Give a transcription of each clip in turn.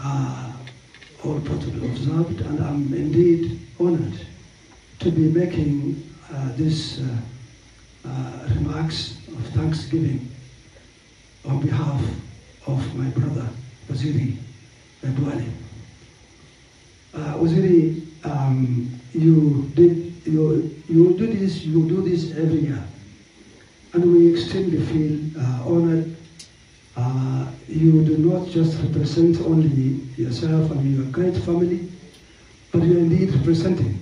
all protocol observed, and I'm indeed honored to be making these remarks of thanksgiving on behalf of my brother, Waziri Duale. Waziri, you do this every year, and we extremely feel honored. You do not just represent only yourself and your great family, but you are indeed representing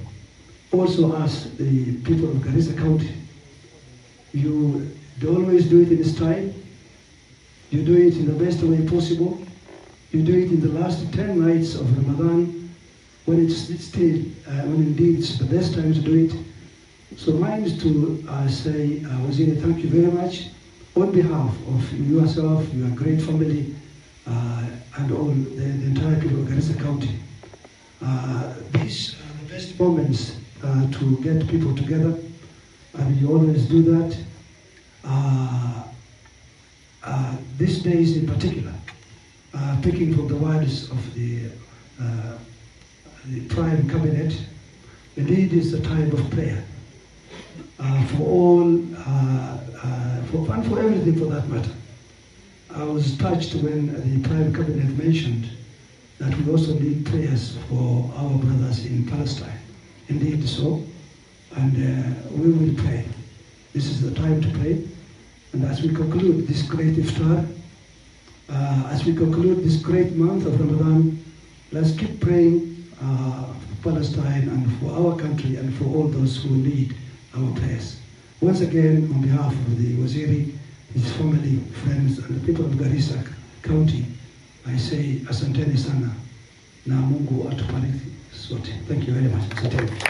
also us, the people of Garissa County. You always do it in style. You do it in the best way possible. You do it in the last 10 nights of Ramadan, when it's still, when indeed it's the best time to do it. So mine is to say, Waziri, thank you very much on behalf of yourself, your great family, and all the entire people of Garissa County. These are the best moments to get people together, and you always do that. These days in particular, picking from the words of the Prime Cabinet, indeed is a time of prayer for all, and for everything for that matter. I was touched when the Prime Cabinet mentioned that we also need prayers for our brothers in Palestine. Indeed so, and we will pray. This is the time to pray. And as we conclude this great iftar, as we conclude this great month of Ramadan, let's keep praying for Palestine and for our country and for all those who need our prayers. Once again, on behalf of the Waziri, his family, friends, and the people of Garissa County, I say, Asanteni sana, na Mungu atubariki sote. Thank you very much. Asanteni.